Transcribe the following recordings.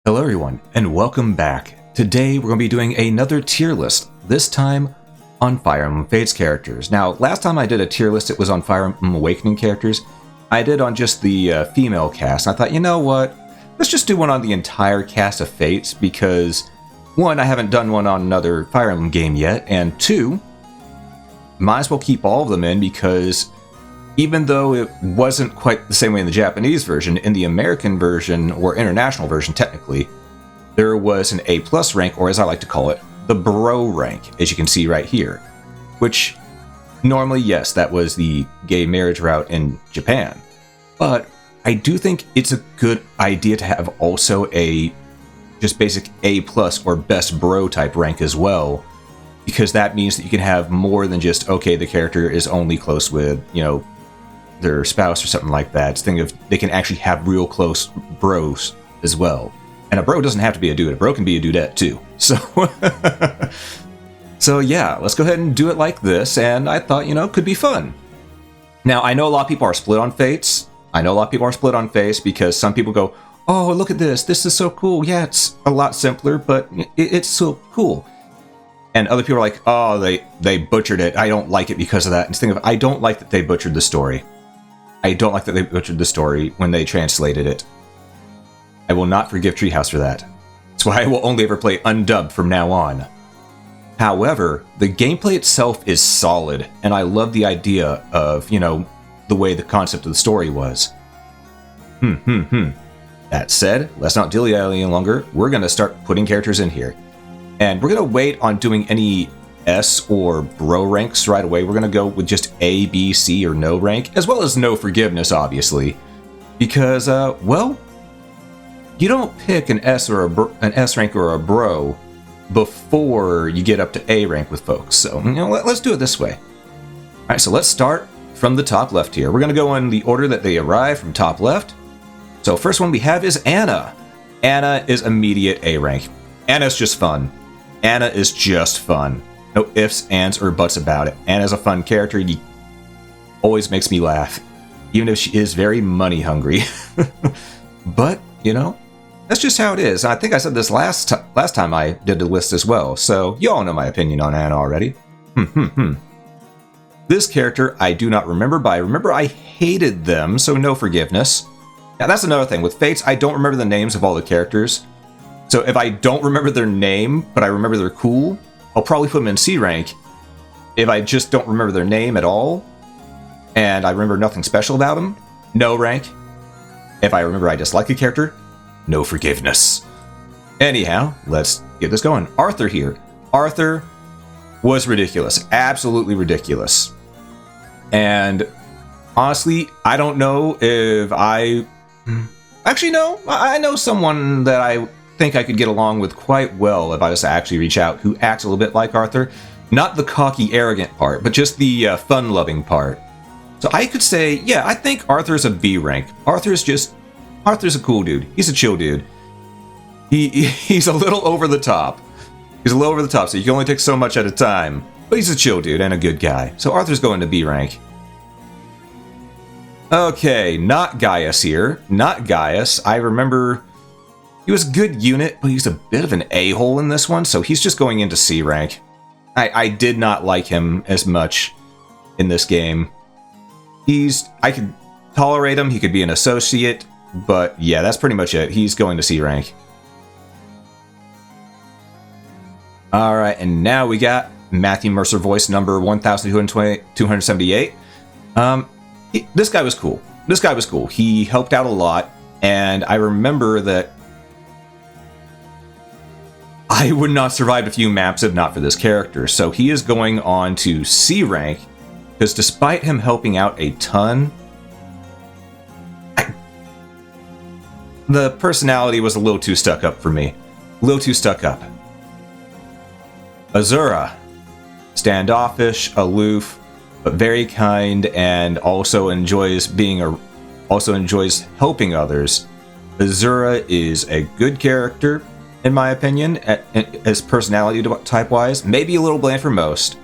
Hello everyone, and welcome back. Today we're going to be doing another tier list, this time on Fire Emblem Fates characters. Now, last time I did a tier list, it was on Fire Emblem Awakening characters. I did on just the female cast, and I thought, you know what, let's just do one on the entire cast of Fates, because one, I haven't done one on another Fire Emblem game yet, and two, might as well keep all of them in, because even though it wasn't quite the same way in the Japanese version, in the American version, or international version technically, there was an A+ rank, or as I like to call it, the bro rank, as you can see right here. Which, normally, yes, that was the gay marriage route in Japan. But I do think it's a good idea to have also a just basic A+ or best bro type rank as well, because that means that you can have more than just, okay, the character is only close with, you know, their spouse or something like that. Think of they can actually have real close bros as well. And a bro doesn't have to be a dude. A bro can be a dudette too. So yeah, let's go ahead and do it like this. And I thought, you know, it could be fun. Now, I know a lot of people are split on Fates. I know a lot of people are split on Fates because some people go, oh, look at this. This is so cool. Yeah, it's a lot simpler, but it's so cool. And other people are like, oh, they butchered it. I don't like it because of that. And think of, I don't like that they butchered the story. I don't like that they butchered the story when they translated it. I will not forgive Treehouse for that. That's why I will only ever play undubbed from now on. However, the gameplay itself is solid, and I love the idea of, you know, the way the concept of the story was. That said, let's not dilly-dally any longer. We're going to start putting characters in here. And we're going to wait on doing any S or bro ranks right away. We're going to go with just A, B, C, or no rank, as well as no forgiveness, obviously. Because, well, you don't pick an S or an S rank or a bro before you get up to A rank with folks. So, you know, let's do it this way. All right, so let's start from the top left here. We're going to go in the order that they arrive from top left. So first one we have is Hana. Hana is immediate A rank. Hana's just fun. Hana is just fun. No ifs, ands, or buts about it. Hana's a fun character. He always makes me laugh, even if she is very money hungry. But, you know, that's just how it is. And I think I said this last time I did the list as well, so you all know my opinion on Hana already. This character I do not remember, but I remember I hated them, so no forgiveness. Now that's another thing. With Fates, I don't remember the names of all the characters. So if I don't remember their name, but I remember they're cool, I'll probably put them in C rank. If I just don't remember their name at all, and I remember nothing special about them, no rank. If I remember I dislike a character, no forgiveness. Anyhow, let's get this going. Arthur here. Arthur was ridiculous. Absolutely ridiculous. And honestly, I don't know if I... Actually, no. I know someone that I think I could get along with quite well if I was to actually reach out, who acts a little bit like Arthur. Not the cocky, arrogant part, but just the fun-loving part. So I could say, yeah, I think Arthur's a B rank. Arthur's a cool dude. He's a chill dude. He's a little over the top. He's a little over the top, so you can only take so much at a time. But he's a chill dude and a good guy. So Arthur's going to B rank. Okay, not Gaius here. Not Gaius. I remember he was a good unit, but he's a bit of an a-hole in this one, so he's just going into C rank. I did not like him as much in this game. I could tolerate him, he could be an associate, but yeah, that's pretty much it. He's going to C rank. Alright, and now we got Matthew Mercer voice number 1278. This guy was cool. This guy was cool. He helped out a lot, and I remember that I would not survive a few maps if not for this character. So he is going on to C rank, because despite him helping out a ton, the personality was a little too stuck up for me. A little too stuck up. Azura. Standoffish, aloof, but very kind, and also enjoys helping others. Azura is a good character, in my opinion, as personality type wise. Maybe a little bland for most.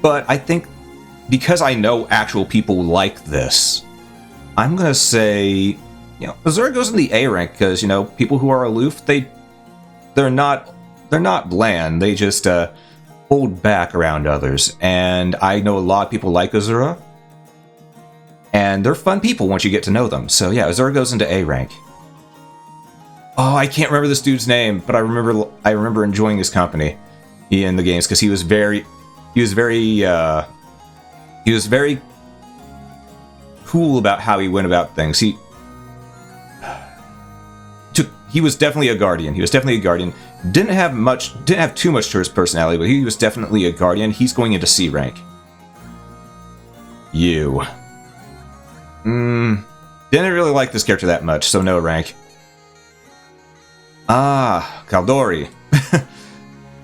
But I think because I know actual people like this, I'm gonna say Azura goes in the A rank because, people who are aloof, they're not bland. They just hold back around others. And I know a lot of people like Azura. And they're fun people once you get to know them. So yeah, Azura goes into A rank. Oh, I can't remember this dude's name, but I remember enjoying his company in the games because he was very cool about how he went about things. He was definitely a guardian. Didn't have too much to his personality, but he was definitely a guardian. He's going into C rank. You. Didn't really like this character that much, so no rank. Caldori.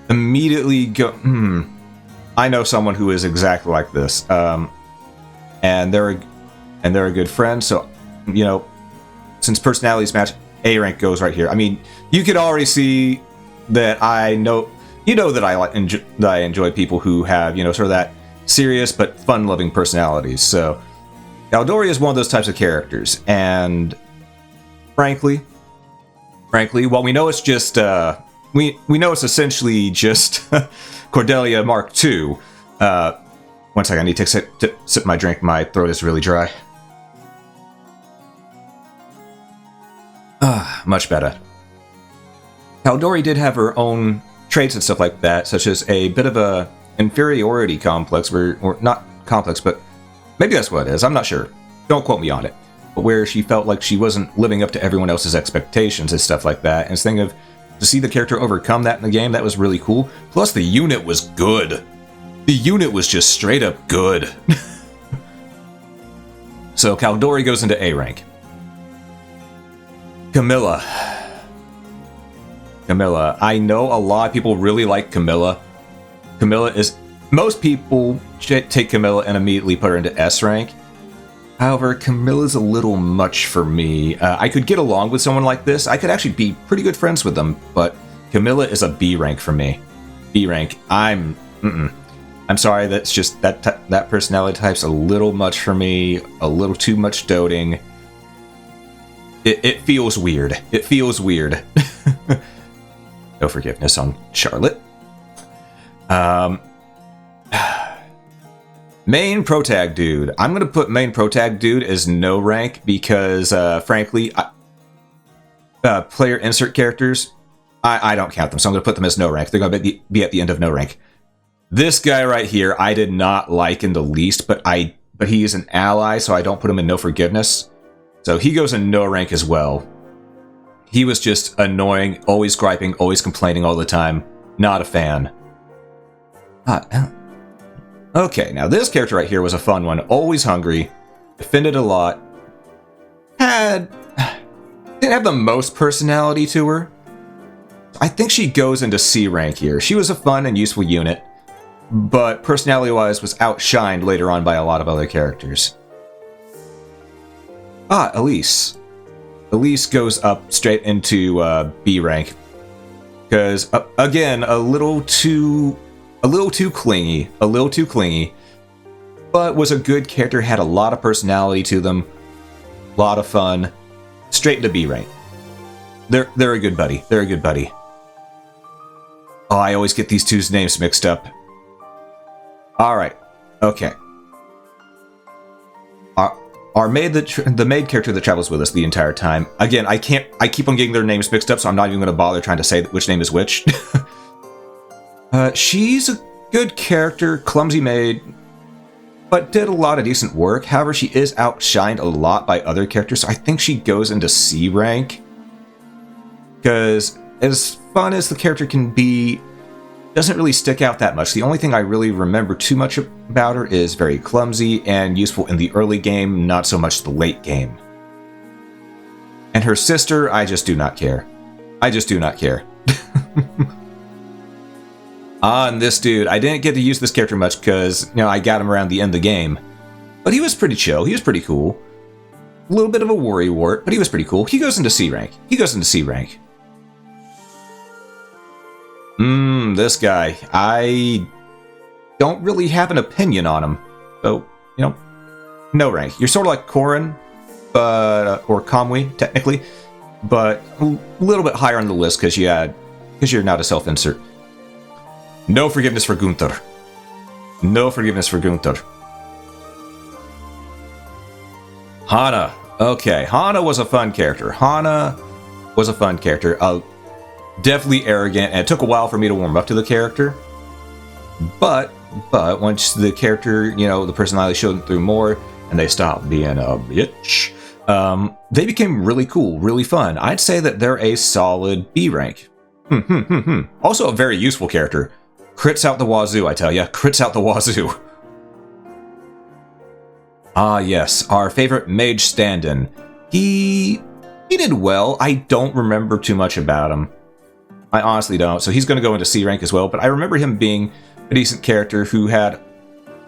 Immediately go. I know someone who is exactly like this. And they're a good friend. So, since personalities match, A rank goes right here. I mean, you could already see that I know. That I enjoy people who have sort of that serious but fun-loving personalities. So, Caldori is one of those types of characters, and frankly, while we know it's just we know it's essentially just Cordelia Mark II. One second, I need to sip my drink. My throat is really dry. Much better. Caldori did have her own traits and stuff like that, such as a bit of a inferiority complex, or not complex, but maybe that's what it is. I'm not sure. Don't quote me on it. But where she felt like she wasn't living up to everyone else's expectations and stuff like that. And to see the character overcome that in the game, that was really cool. Plus, the unit was good. The unit was just straight up good. So Caldori goes into A rank. Camilla. I know a lot of people really like Camilla. Most people take Camilla and immediately put her into S rank. However, Camilla's a little much for me. I could get along with someone like this. I could actually be pretty good friends with them, but Camilla is a B rank for me. B rank. I'm sorry, that's just that personality type's a little much for me, a little too much doting. It feels weird. No forgiveness on Charlotte. Main protag dude. I'm going to put main protag dude as no rank because, frankly, player insert characters, I don't count them, so I'm going to put them as no rank. They're going to be at the end of no rank. This guy right here, I did not like in the least, but he is an ally, so I don't put him in no forgiveness. So he goes in no rank as well. He was just annoying, always griping, always complaining all the time. Not a fan. Okay, now this character right here was a fun one. Always hungry, defended a lot, didn't have the most personality to her. I think she goes into C rank here. She was a fun and useful unit, but personality-wise was outshined later on by a lot of other characters. Elise. Elise goes up straight into B rank. Because, again, a little too clingy, but was a good character, had a lot of personality to them, a lot of fun, straight into B rank. They're a good buddy. Oh, I always get these two's names mixed up. Alright, okay. Our maid, the maid character that travels with us the entire time. Again, I keep on getting their names mixed up, so I'm not even going to bother trying to say which name is which. She's a good character, clumsy maid, but did a lot of decent work. However, she is outshined a lot by other characters, so I think she goes into C rank. Because as fun as the character can be, doesn't really stick out that much. The only thing I really remember too much about her is very clumsy and useful in the early game, not so much the late game. And her sister, I just do not care. And this dude, I didn't get to use this character much because, I got him around the end of the game. But he was pretty chill, he was pretty cool. A little bit of a worrywart, but he was pretty cool. He goes into C rank. This guy. I don't really have an opinion on him. So, no rank. You're sort of like Corrin. but or Kamui technically, but a little bit higher on the list because you're not a self-insert. No forgiveness for Gunther. No forgiveness for Gunther. Hana. Okay, Hana was a fun character. Definitely arrogant, and it took a while for me to warm up to the character. But once the character, the personality showed through more, and they stopped being a bitch, they became really cool, really fun. I'd say that they're a solid B rank. Also a very useful character. Crits out the wazoo, I tell ya. Crits out the wazoo. Ah, yes, our favorite mage stand-in. He did well. I don't remember too much about him. I honestly don't. So he's going to go into C rank as well. But I remember him being a decent character who had a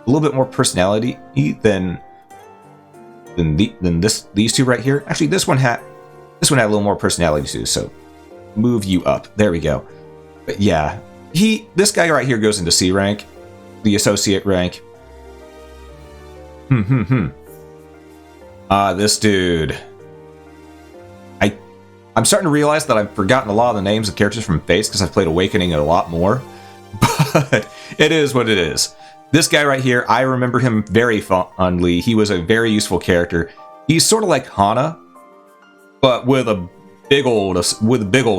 little bit more personality than these two right here. Actually, this one had a little more personality too. So move you up. There we go. But yeah, this guy right here goes into C rank, the associate rank. This dude. I'm starting to realize that I've forgotten a lot of the names of characters from Fates because I've played Awakening a lot more. But it is what it is. This guy right here, I remember him very fondly. He was a very useful character. He's sort of like Hana, but with a big old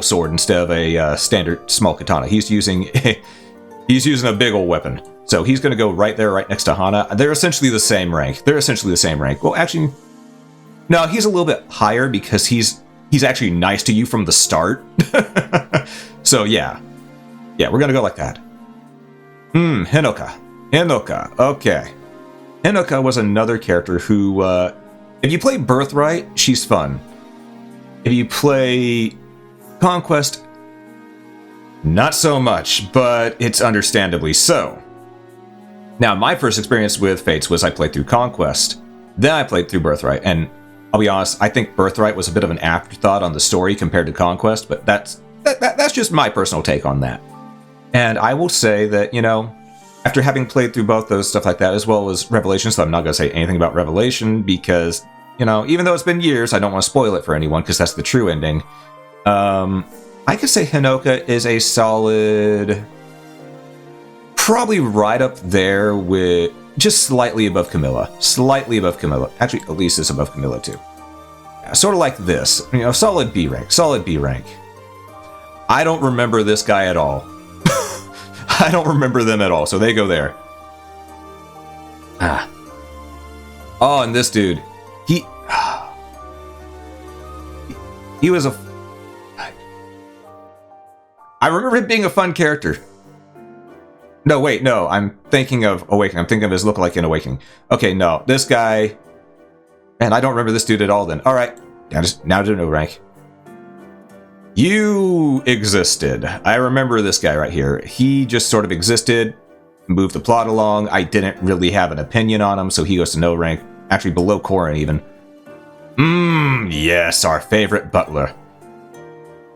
sword instead of a standard small katana. He's using a big old weapon. So he's going to go right there, right next to Hana. They're essentially the same rank. Well, actually, no, he's a little bit higher because he's actually nice to you from the start. So yeah, we're going to go like that. Henoka. Okay. Henoka was another character who, if you play Birthright, she's fun. If you play Conquest, not so much, but it's understandably so. Now, my first experience with Fates was I played through Conquest, then I played through Birthright, and I'll be honest, I think Birthright was a bit of an afterthought on the story compared to Conquest, but that's just my personal take on that. And I will say that, after having played through both those stuff like that, as well as Revelation, so I'm not going to say anything about Revelation, because, even though it's been years, I don't want to spoil it for anyone, because that's the true ending. I could say Henoka is a solid... probably right up there with just slightly above Camilla. Actually, Elise is above Camilla too. Yeah, sort of like this, solid B rank. I don't remember this guy at all. I don't remember them at all, so they go there. Oh, and this dude, he was I remember him being a fun character. No, wait, no, I'm thinking of Awakening. I'm thinking of his lookalike in Awakening. Okay, no, this guy... Man, I don't remember this dude at all then. Alright, now to no rank. You existed. I remember this guy right here. He just sort of existed, moved the plot along. I didn't really have an opinion on him, so he goes to no rank. Actually, below Korin even. Yes, our favorite butler.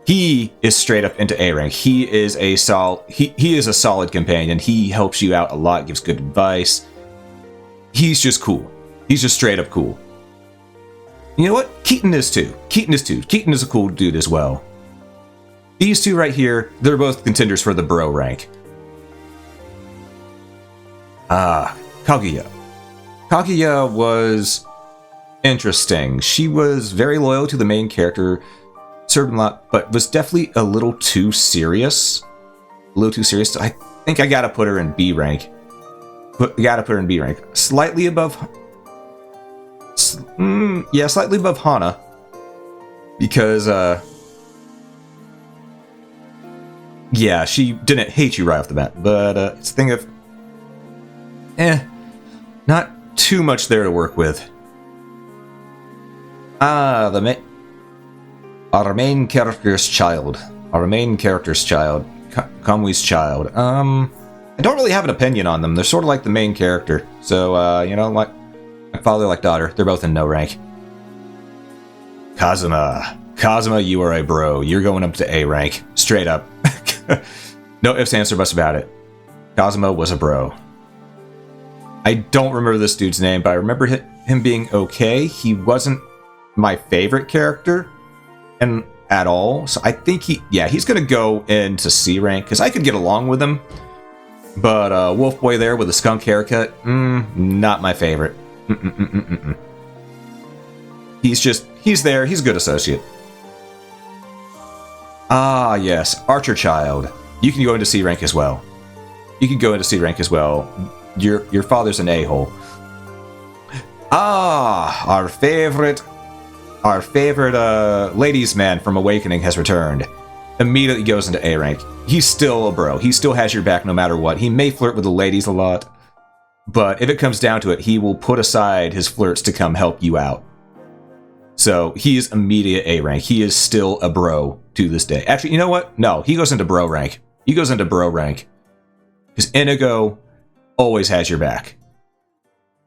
He is straight up into A rank. He is a solid companion. He helps you out a lot, gives good advice. He's just cool. He's just straight up cool. You know what? Keaton is too. Keaton is a cool dude as well. These two right here, they're both contenders for the bro rank. Kaguya. Kaguya was interesting. She was very loyal to the main character, served a lot, but was definitely a little too serious. I think I gotta put her in B rank. Slightly above... slightly above Hana. Because, yeah, she didn't hate you right off the bat, but it's a thing of... not too much there to work with. Our main character's child. Kamui's child. I don't really have an opinion on them. They're sort of like the main character. So, like father, like daughter. They're both in no rank. Cosima, you are a bro. You're going up to A rank. Straight up. No ifs, ands, or buts about it. Cosima was a bro. I don't remember this dude's name, but I remember him being okay. He wasn't my favorite character and at all. So I think he's going to go into C rank because I could get along with him. But Wolf Boy there with a skunk haircut, not my favorite. He's there. He's a good associate. Ah, yes, Archer Child. You can go into C rank as well. You can go into C rank as well. Your father's an a-hole. Ah, our favorite ladies' man from Awakening has returned. Immediately goes into A rank. He's still a bro. He still has your back no matter what. He may flirt with the ladies a lot, but if it comes down to it, he will put aside his flirts to come help you out. So he is immediate A rank. He is still a bro to this day. Actually, you know what? No, he goes into bro rank. He goes into bro rank. Because Inigo always has your back.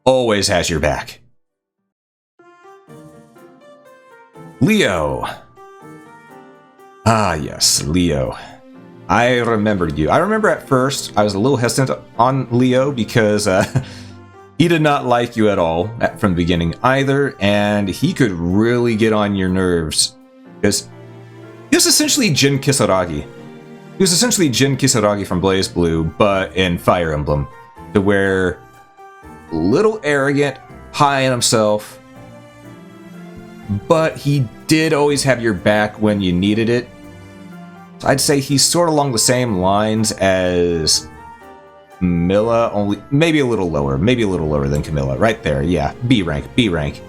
Always has your back. Leo. Ah, yes, Leo. I remembered you. I remember at first I was a little hesitant on Leo because he did not like you at all from the beginning either, and he could really get on your nerves because he was essentially Jin Kisaragi. He was essentially Jin Kisaragi from Blaze Blue, but in Fire Emblem, to where a little arrogant, high on himself, but he did always have your back when you needed it. So I'd say he's sort of along the same lines as Camilla, only maybe a little lower than Camilla. Right there, yeah, B rank.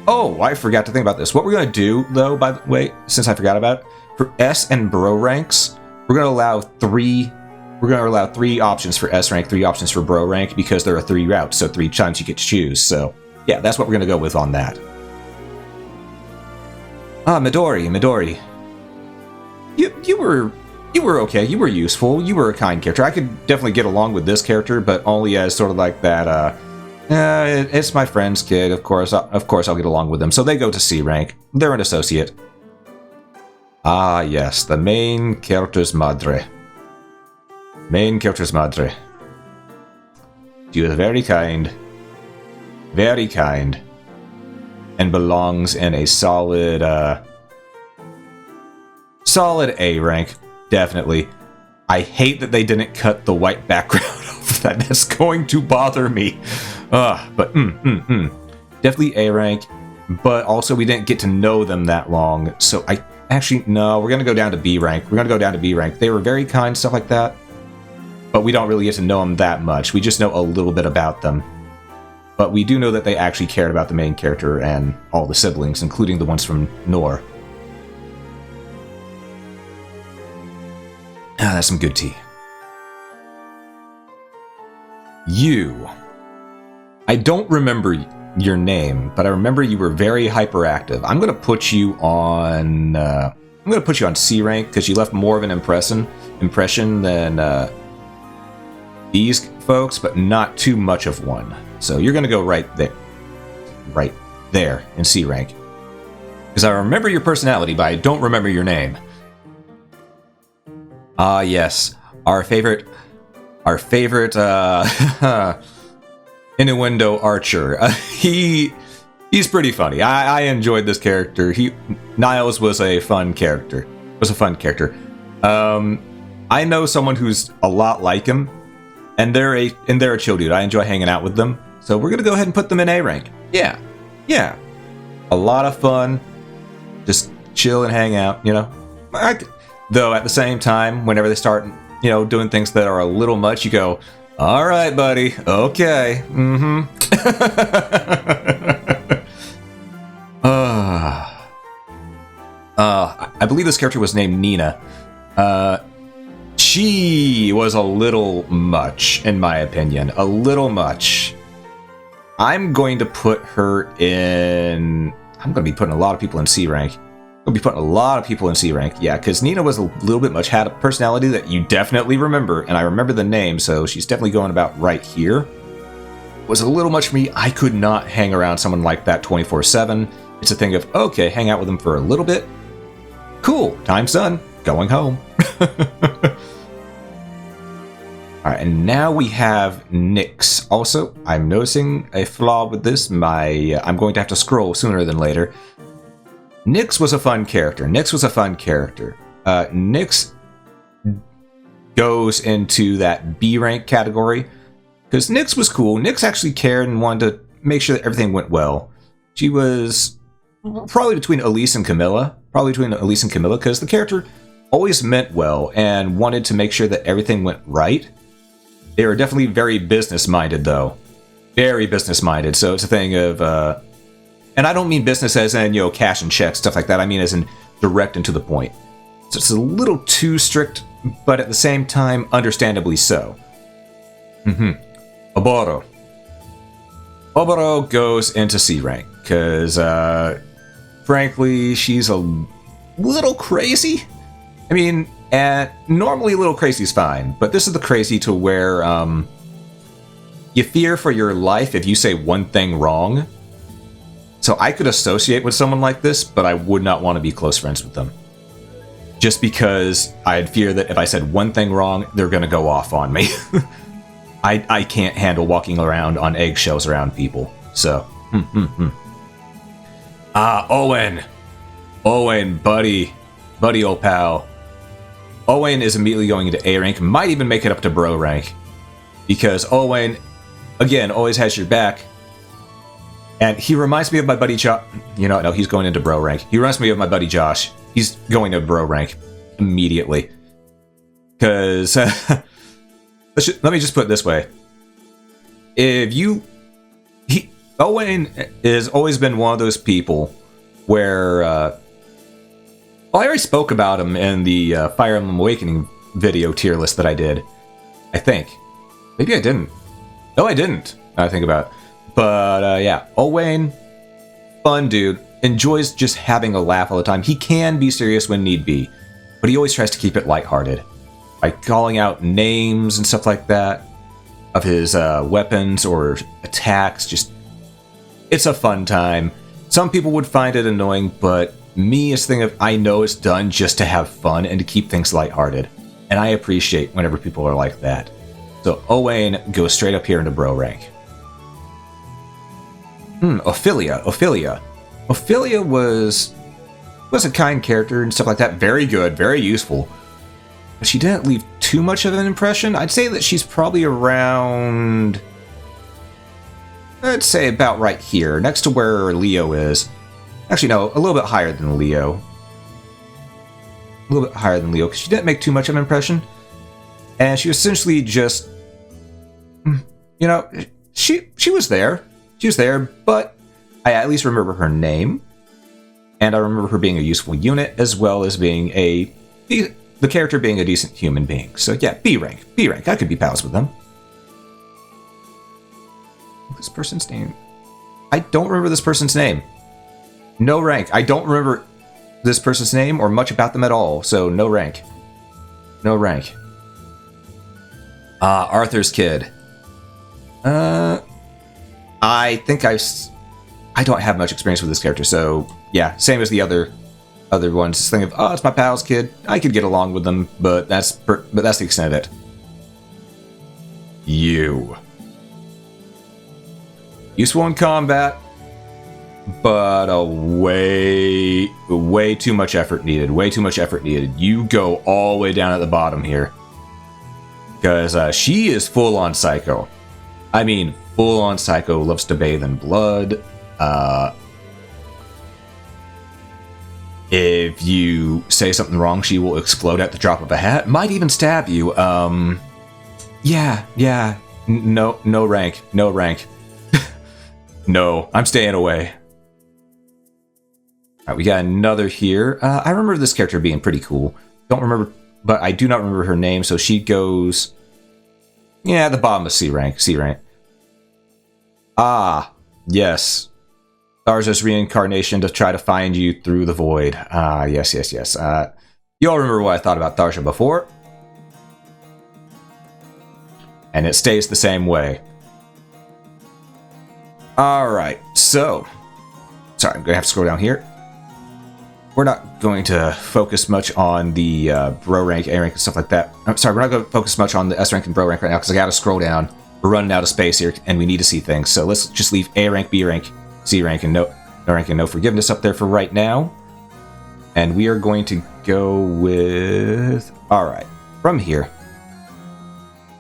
Oh, I forgot to think about this. What we're going to do, though, by the way, since I forgot about it, for S and Bro ranks, we're going to allow three options for S rank, 3 options for Bro rank, because there are 3 routes, so 3 times you get to choose. So, yeah, that's what we're going to go with on that. Ah, Midori. You were okay. You were useful. You were a kind character. I could definitely get along with this character, but only as sort of like that, it's my friend's kid, of course I'll get along with them. So they go to C rank. They're an associate. Ah, yes, the main character's madre. She was very kind, and belongs in a solid A rank, definitely. I hate that they didn't cut the white background off that. That's going to bother me. But definitely A rank, but also we didn't get to know them that long, so no, we're going to go down to B rank. They were very kind, stuff like that, but we don't really get to know them that much. We just know a little bit about them. But we do know that they actually cared about the main character and all the siblings, including the ones from Nor. Ah, that's some good tea. You. I don't remember your name, but I remember you were very hyperactive. I'm going to put you on C rank because you left more of an impression than these folks, but not too much of one. So you're going to go right there in C rank. Because I remember your personality, but I don't remember your name. Ah, yes, our favorite Innuendo Archer. He's pretty funny. I enjoyed this character. Niles was a fun character. I know someone who's a lot like him, and they're a chill dude. I enjoy hanging out with them. So we're gonna go ahead and put them in A rank. Yeah. A lot of fun. Just chill and hang out, you know. Though at the same time, whenever they start, doing things that are a little much, you go, all right, buddy. Okay. I believe this character was named Nina. She was a little much, in my opinion. A little much. I'm going to put her in... I'm going to be putting a lot of people in C rank. Yeah, because Nina was a little bit much, had a personality that you definitely remember, and I remember the name, so she's definitely going about right here. Was a little much for me. I could not hang around someone like that 24/7. It's a thing of, okay, hang out with them for a little bit. Cool, time's done. Going home. Alright, and now we have Nyx. Also, I'm noticing a flaw with this. I'm going to have to scroll sooner than later. Nyx was a fun character. Nyx goes into that B rank category because Nyx was cool. Nyx actually cared and wanted to make sure that everything went well. She was probably between Elise and Camilla. Because the character always meant well and wanted to make sure that everything went right. They were definitely very business-minded, though. Very business-minded. So it's a thing of, and I don't mean business as in, cash and checks, stuff like that. I mean as in direct and to the point. So it's a little too strict, but at the same time, understandably so. Oboro. Oboro goes into C rank, because, frankly, she's a little crazy. I mean, normally a little crazy is fine, but this is the crazy to where you fear for your life if you say one thing wrong. So I could associate with someone like this, but I would not want to be close friends with them. Just because I'd fear that if I said one thing wrong, they're going to go off on me. I can't handle walking around on eggshells around people. So, Owen. Owen, buddy, old pal. Owen is immediately going into A rank, might even make it up to bro rank. Because Owen, again, always has your back. And he reminds me of my buddy Josh. No, he's going into bro rank. He reminds me of my buddy Josh. He's going to bro rank immediately. Because, let me just put it this way. Owen has always been one of those people where, I already spoke about him in the Fire Emblem Awakening video tier list that I did. I think. Maybe I didn't. No, I didn't. Now I think about it. But, yeah. Owen, fun dude. Enjoys just having a laugh all the time. He can be serious when need be, but he always tries to keep it lighthearted. By calling out names and stuff like that of his weapons or attacks. Just, it's a fun time. Some people would find it annoying, but me, it's the thing of I know it's done just to have fun and to keep things lighthearted. And I appreciate whenever people are like that. So Owen goes straight up here into bro rank. Ophelia. Ophelia was a kind character and stuff like that. Very good, very useful. But she didn't leave too much of an impression. I'd say that she's probably around... I'd say about right here, next to where Leo is. Actually, no, a little bit higher than Leo. Because she didn't make too much of an impression. And she was essentially just... she was there. She was there, but I at least remember her name. And I remember her being a useful unit, as well as being the character being a decent human being. So yeah, B rank. I could be pals with them. This person's name. I don't remember this person's name. No rank. I don't remember this person's name or much about them at all. So no rank. Arthur's kid. I think I don't have much experience with this character, so yeah, same as the other ones. This thing of, it's my pal's kid. I could get along with them, but that's the extent of it. You. Useful in combat, but way too much effort needed. You go all the way down at the bottom here. Because she is full-on psycho. I mean, full-on psycho, loves to bathe in blood. If you say something wrong, she will explode at the drop of a hat. Might even stab you. Yeah. No rank. No, I'm staying away. Alright, we got another here. I remember this character being pretty cool. Don't remember, but I do not remember her name, so she goes... Yeah, at the bottom of C rank. Ah, yes. Tharza's reincarnation to try to find you through the void. Ah, yes. You all remember what I thought about Tharza before. And it stays the same way. Alright, so... Sorry, I'm going to have to scroll down here. we're not going to focus much on the bro rank, A rank, and stuff like that. I'm sorry, we're not going to focus much on the S rank and bro rank right now because I got to scroll down. We're running out of space here, and we need to see things. So let's just leave A rank, B rank, C rank, and no rank and no forgiveness up there for right now. And we are going to go with... Alright, from here.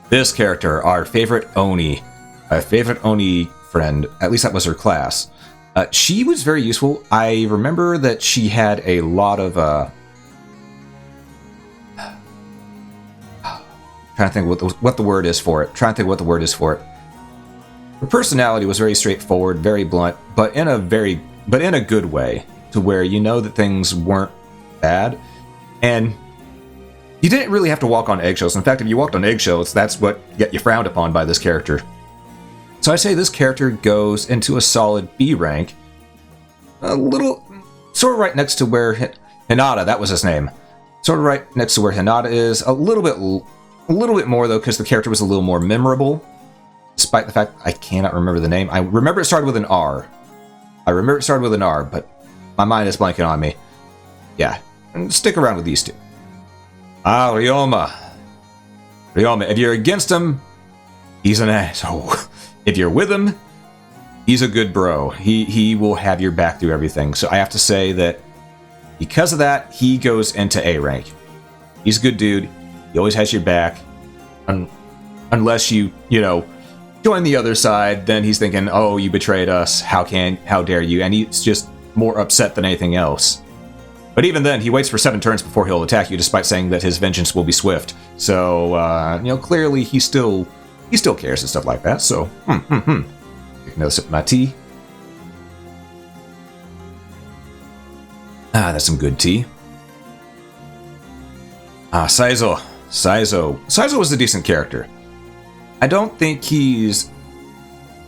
This character, our favorite Oni. Our favorite Oni friend. At least that was her class. She was very useful. I remember that she had a lot of... trying to think what the word is for it. Her personality was very straightforward, very blunt, but in a good way, to where you know that things weren't bad, and you didn't really have to walk on eggshells. In fact, if you walked on eggshells, that's what get you frowned upon by this character. So I say this character goes into a solid B rank, a little, sort of right next to where Hinata, that was his name, sort of right next to where Hinata is. A little bit more though, because the character was a little more memorable, despite the fact I cannot remember the name. I remember it started with an R. But my mind is blanking on me. Yeah, and stick around with these two. Ryoma, if you're against him, he's an asshole. If you're with him, he's a good bro. He will have your back through everything. So I have to say that because of that, he goes into A rank. He's a good dude. He always has your back. Unless you join the other side, then he's thinking, oh, you betrayed us. How dare you? And he's just more upset than anything else. But even then, he waits for 7 turns before he'll attack you, despite saying that his vengeance will be swift. So, clearly he still cares and stuff like that. So, Take another sip of my tea. That's some good tea. Saizo. Saizo was a decent character. I don't think he's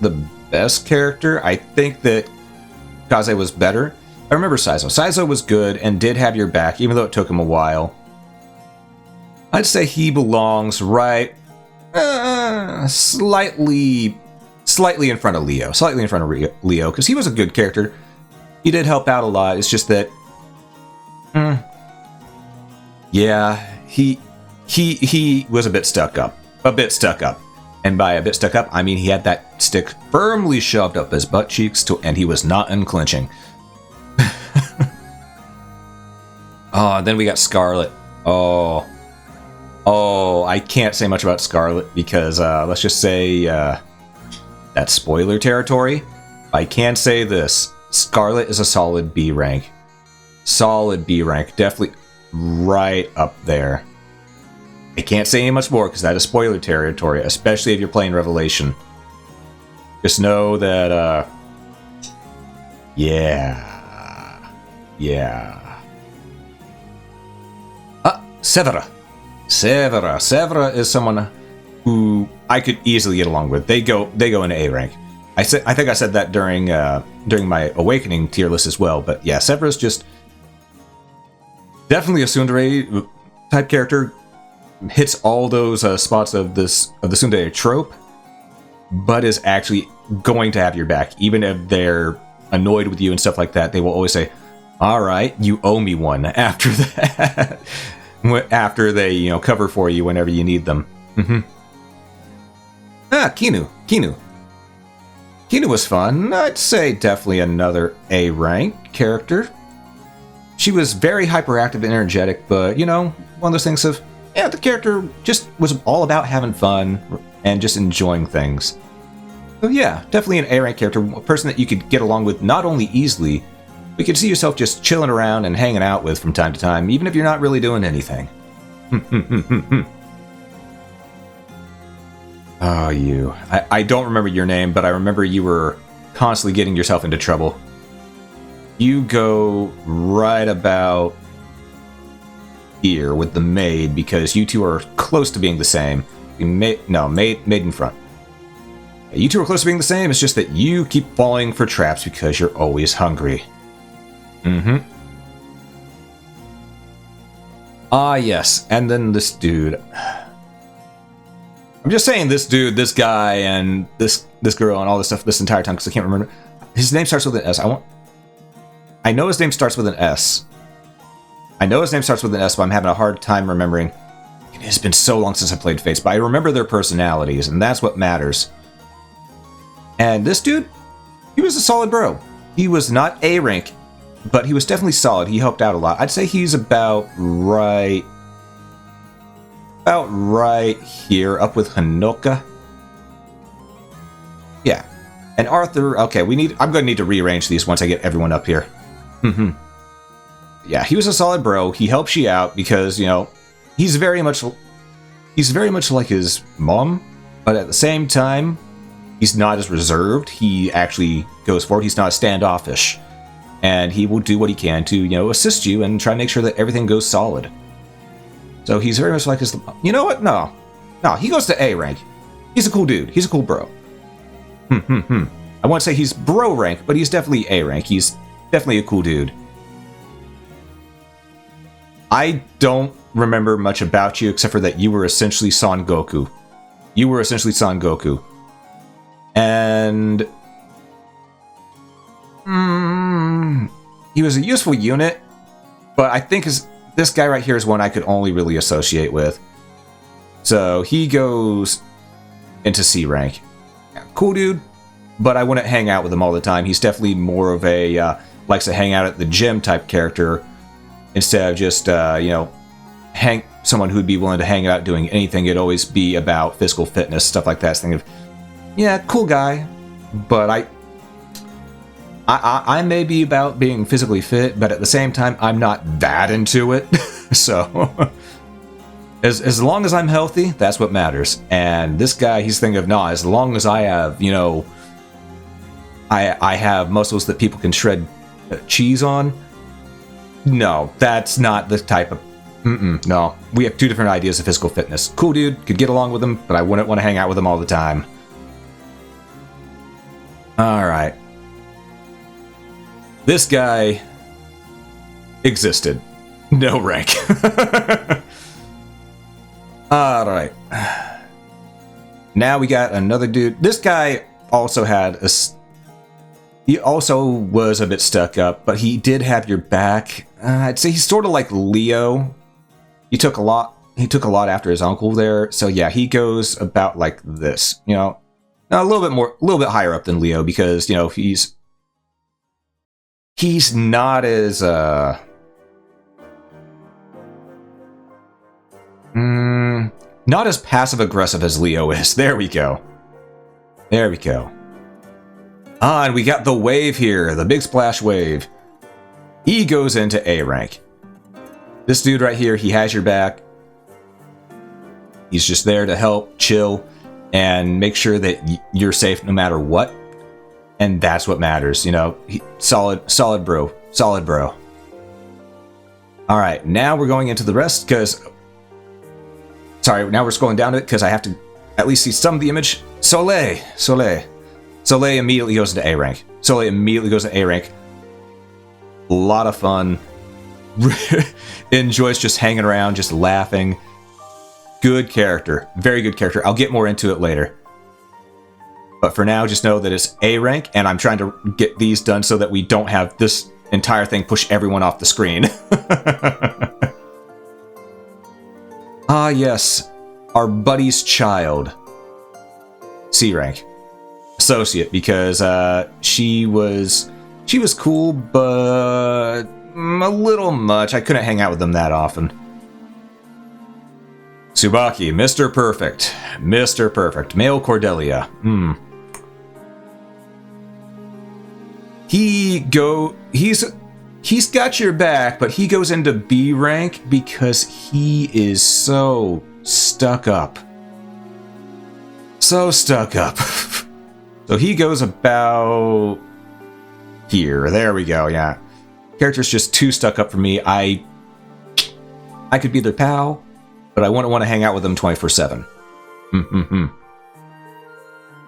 the best character. I think that Kaze was better. I remember Saizo. Saizo was good and did have your back, even though it took him a while. I'd say he belongs right... slightly in front of Leo. Slightly in front of Leo, because he was a good character. He did help out a lot. It's just that... yeah, he was a bit stuck up. And by a bit stuck up, I mean he had that stick firmly shoved up his butt cheeks, and he was not unclenching. Oh, then we got Scarlet. Oh, I can't say much about Scarlet because, let's just say, that's spoiler territory. I can say this. Scarlet is a solid B rank. Solid B rank. Definitely right up there. I can't say any much more because that is spoiler territory, especially if you're playing Revelation. Just know that, yeah. Severa is someone who I could easily get along with. They go into A rank. I think I said that during my Awakening tier list as well. But yeah, Severa's just definitely a tsundere type character. Hits all those spots of the tsundere trope, but is actually going to have your back, even if they're annoyed with you and stuff like that. They will always say, "All right, you owe me one." After that. After they, cover for you whenever you need them. Kinu. Kinu was fun. I'd say definitely another A rank character. She was very hyperactive and energetic, but, one of those things of, the character just was all about having fun and just enjoying things. So yeah, definitely an A rank character, a person that you could get along with not only easily, you could see yourself just chilling around and hanging out with from time to time, even if you're not really doing anything. Oh, you. I don't remember your name, but I remember you were constantly getting yourself into trouble. You go right about here with the maid, because you two are close to being the same. Maid in front. You two are close to being the same, it's just that you keep falling for traps because you're always hungry. Yes, and then this dude. I'm just saying this dude, this guy, and this girl, and all this stuff this entire time because I can't remember. His name starts with an S. I know his name starts with an S. I know his name starts with an S, but I'm having a hard time remembering. It has been so long since I played Fates, but I remember their personalities, and that's what matters. And this dude, he was a solid bro. He was not A rank, but he was definitely solid. He helped out a lot. I'd say he's about right here, up with Henoka. Yeah. And Arthur, okay, I'm going to need to rearrange these once I get everyone up here. Yeah, he was a solid bro. He helps you out because, you know, he's very much like his mom, but at the same time, he's not as reserved. He actually goes forward. He's not standoffish. And he will do what he can to, you know, assist you and try to make sure that everything goes solid. So he's very much like his... You know what? No, he goes to A rank. He's a cool dude. He's a cool bro. I won't say he's bro rank, but he's definitely A rank. He's definitely a cool dude. I don't remember much about you except for that you were essentially Son Goku. And... he was a useful unit, but I think this guy right here is one I could only really associate with. So he goes into C rank. Yeah, cool dude, but I wouldn't hang out with him all the time. He's definitely more of a likes to hang out at the gym type character instead of just someone who'd be willing to hang out doing anything. It'd always be about physical fitness, stuff like that. Thinking of, yeah, cool guy, but I may be about being physically fit, but at the same time, I'm not that into it. So, as long as I'm healthy, that's what matters. And this guy, he's thinking of, as long as I have, you know, I have muscles that people can shred cheese on. No, that's not the type of... no. We have two different ideas of physical fitness. Cool dude, could get along with him, but I wouldn't want to hang out with him all the time. Alright. This guy existed. No rank. Alright. Now we got another dude. This guy also had a... He also was a bit stuck up, but he did have your back. I'd say he's sort of like Leo. He took a lot after his uncle there. So yeah, he goes about like this, you know. A little bit higher up than Leo because, you know, he's not as not as passive aggressive as Leo is. There we go. And we got the wave here, the big splash wave. He goes into A rank. This dude right here, he has your back. He's just there to help, chill, and make sure that you're safe no matter what. And that's what matters, you know. Solid bro. Alright, now we're going into the rest, because... Sorry, now we're scrolling down to it, because I have to at least see some of the image. Soleil immediately goes into A rank. A lot of fun. Enjoys just hanging around, just laughing. Good character. Very good character. I'll get more into it later. But for now, just know that it's A rank, and I'm trying to get these done so that we don't have this entire thing push everyone off the screen. Ah, yes. Our buddy's child. C rank. Associate, because she was cool, but a little much. I couldn't hang out with them that often. Tsubaki, Mr. Perfect, male Cordelia. He's got your back, but he goes into B rank because he is so stuck up. So he goes about here. There we go, yeah. Character's just too stuck up for me. I could be their pal, but I wouldn't want to hang out with them 24/7.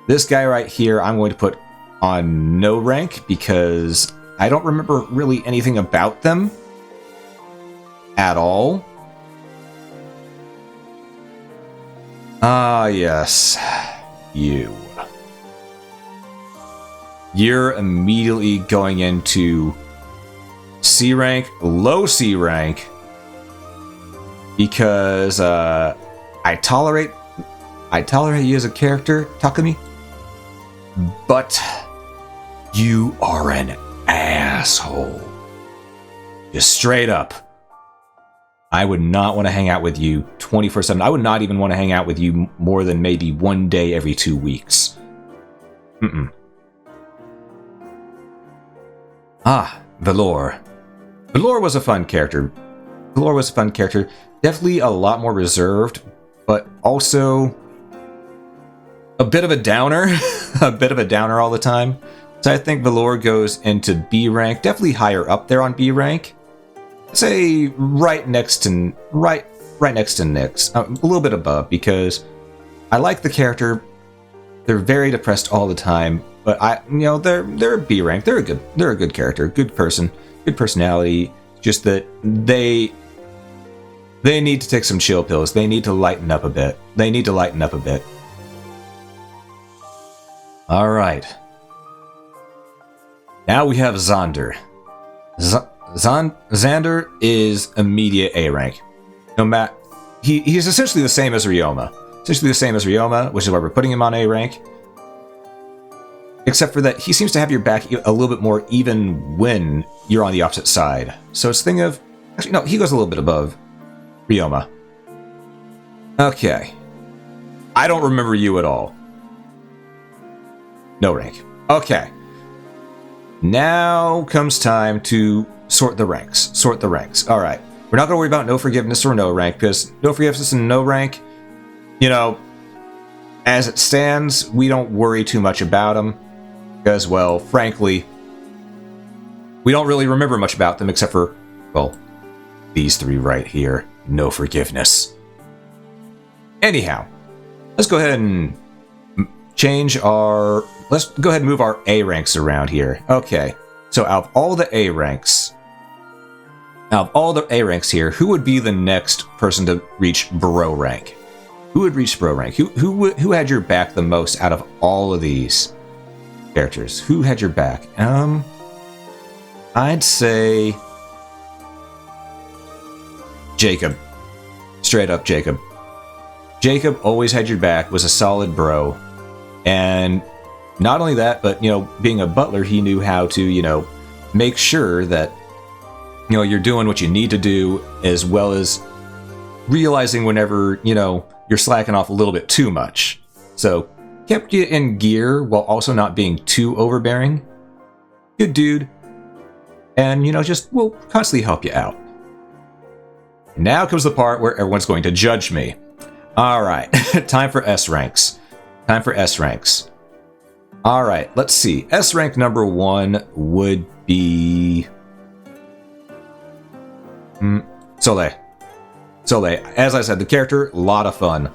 This guy right here, I'm going to put on no rank because I don't remember really anything about them at all. Ah, yes. You're immediately going into C rank, low C rank, because I tolerate you as a character, Takumi, but you are an asshole. Just straight up. I would not want to hang out with you 24/7. I would not even want to hang out with you more than maybe one day every 2 weeks. Velour. Velour was a fun character. Definitely a lot more reserved, but also a bit of a downer. A bit of a downer all the time. So I think Velour goes into B rank, definitely higher up there on B rank. Say right next to Nyx, a little bit above, because I like the character. They're very depressed all the time, but they're a B rank. They're a good character, good person, good personality. Just that they need to take some chill pills. They need to lighten up a bit. All right. Now we have Zonder. Zonder is immediate A rank. No matter, he's essentially the same as Ryoma. Which is why we're putting him on A rank. Except for that, he seems to have your back a little bit more even when you're on the opposite side. So it's a thing of... Actually, no, he goes a little bit above Ryoma. Okay. I don't remember you at all. No rank. Okay. Now comes time to sort the ranks. Alright. We're not going to worry about no forgiveness or no rank, because no forgiveness and no rank, as it stands, we don't worry too much about them. Because, well, frankly, we don't really remember much about them except for, well, these three right here. No forgiveness. Anyhow, let's go ahead and let's go ahead and move our A ranks around here. Okay, so out of all the A ranks here, who would be the next person to reach bro rank? Who had your back the most out of all of these characters? Who had your back? I'd say Jacob. Straight up Jacob. Jacob always had your back, was a solid bro. And not only that, but, being a butler, he knew how to, make sure that, you're doing what you need to do, as well as realizing whenever, you're slacking off a little bit too much. So, kept you in gear while also not being too overbearing. Good dude. And, just will constantly help you out. Now comes the part where everyone's going to judge me. Alright, time for S ranks. Alright, let's see. S rank number 1 would be... Soleil. As I said, the character, a lot of fun.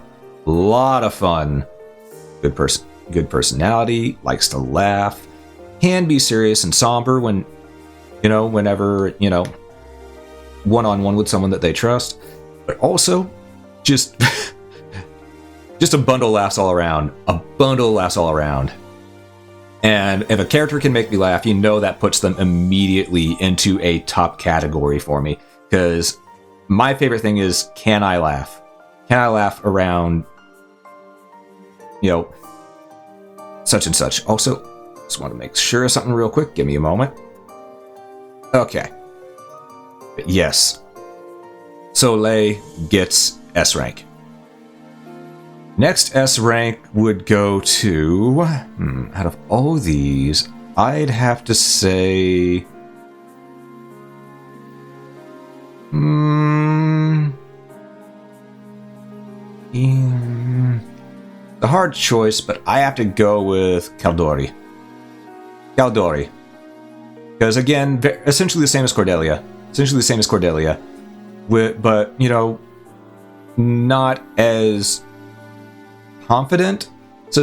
Good personality, likes to laugh, can be serious and somber when, whenever, one-on-one with someone that they trust, but also just just a bundle of laughs all around. And if a character can make me laugh, that puts them immediately into a top category for me. Because my favorite thing is, can I laugh? Can I laugh around, such and such? Also, just want to make sure of something real quick. Give me a moment. Okay. But yes. Soleil gets S rank. Next S rank would go to... out of all these, I'd have to say... The hard choice, but I have to go with Caldori. Because again, essentially the same as Cordelia. But, not as confident. So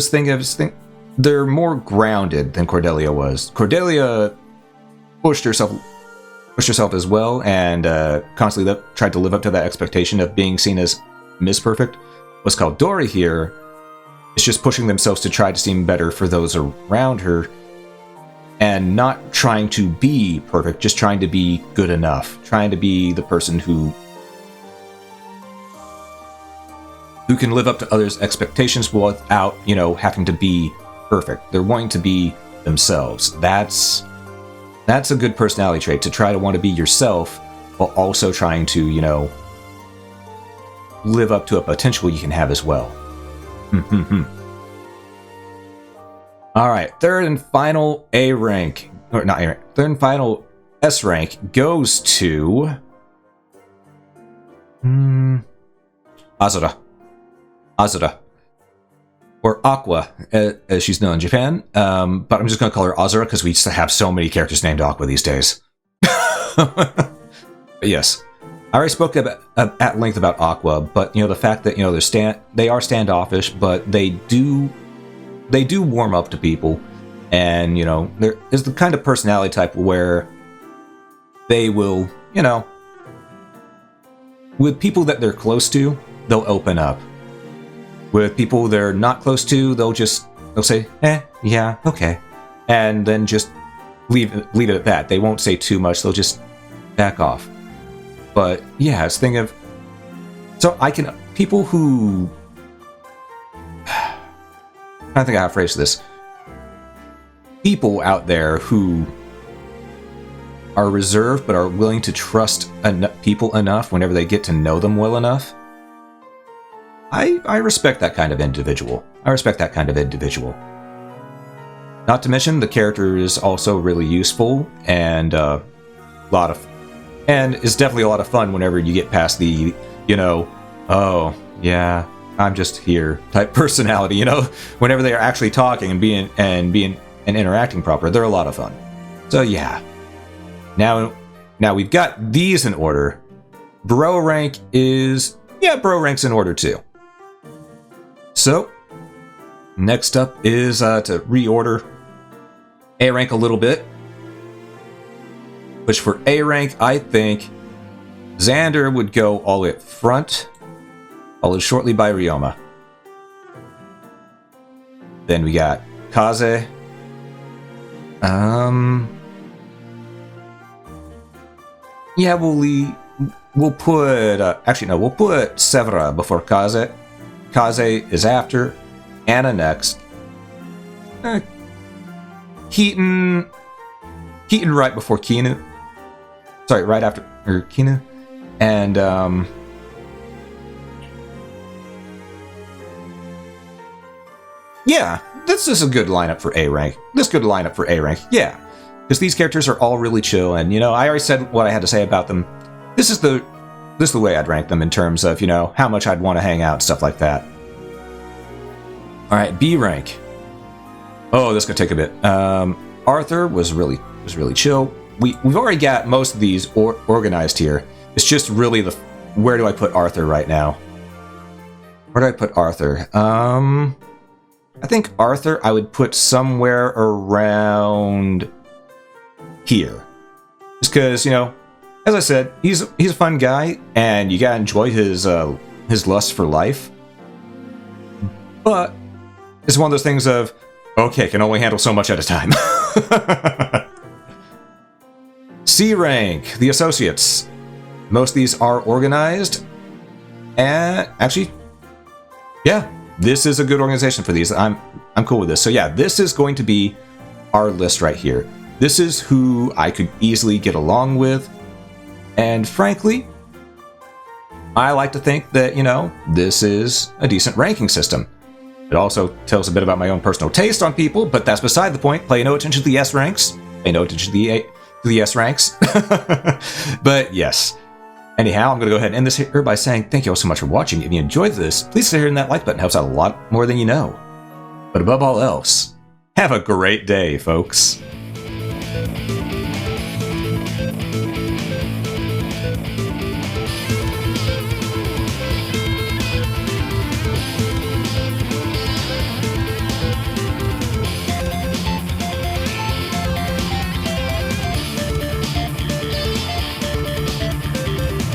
they're more grounded than Cordelia was. Cordelia pushed herself as well, and constantly tried to live up to that expectation of being seen as Miss Perfect. Was Caldori here is just pushing themselves to try to seem better for those around her, and not trying to be perfect, just trying to be good enough, trying to be the person who who can live up to others' expectations without, having to be perfect. They're wanting to be themselves. That's a good personality trait, to try to want to be yourself while also trying to, live up to a potential you can have as well. All right, third and final A rank, or not A rank, third and final S rank goes to Azura, or Aqua, as she's known in Japan. But I'm just going to call her Azura because we just have so many characters named Aqua these days. But yes, I already spoke at length about Aqua, but the fact that they are standoffish, but they do warm up to people, and there is the kind of personality type where they will, with people that they're close to, they'll open up. With people they're not close to, they'll say, yeah, okay, and then just leave it at that. They won't say too much. They'll just back off. But yeah, it's thing of, so people who, I don't think I have to phrase this. People out there who are reserved but are willing to trust people enough whenever they get to know them well enough. I respect that kind of individual. Not to mention, the character is also really useful and is definitely a lot of fun whenever you get past the, oh yeah, I'm just here type personality. Whenever they are actually talking and being and interacting proper, they're a lot of fun. So yeah. Now we've got these in order. Bro rank's in order too. So next up is to reorder A rank a little bit. Which for A rank, I think Zonder would go all the way up front, followed shortly by Ryoma. Then we got Kaze. Yeah, we'll put we'll put Severa before Kaze. Kaze is after. Hana next. Keaton right before Kinu. Sorry, right after Kinu. And yeah, this is a good lineup for A rank. Yeah. Because these characters are all really chill, and I already said what I had to say about them. This is the way I'd rank them in terms of, how much I'd want to hang out and stuff like that. Alright, B rank. Oh, this is gonna take a bit. Arthur was really chill. We've already got most of these organized here. It's just really where do I put Arthur right now? Where do I put Arthur? I think Arthur I would put somewhere around here. Just because, as I said, he's a fun guy, and you gotta enjoy his lust for life. But it's one of those things of, okay, can only handle so much at a time. C rank, the associates. Most of these are organized, and actually, yeah, this is a good organization for these. I'm cool with this. So yeah, this is going to be our list right here. This is who I could easily get along with, and frankly, I like to think that, this is a decent ranking system. It also tells a bit about my own personal taste on people, but that's beside the point. Pay no attention to the S ranks. Pay no attention to the S ranks. But yes. Anyhow, I'm going to go ahead and end this here by saying thank you all so much for watching. If you enjoyed this, please stay here and that like button. It helps out a lot more than you know. But above all else, have a great day, folks.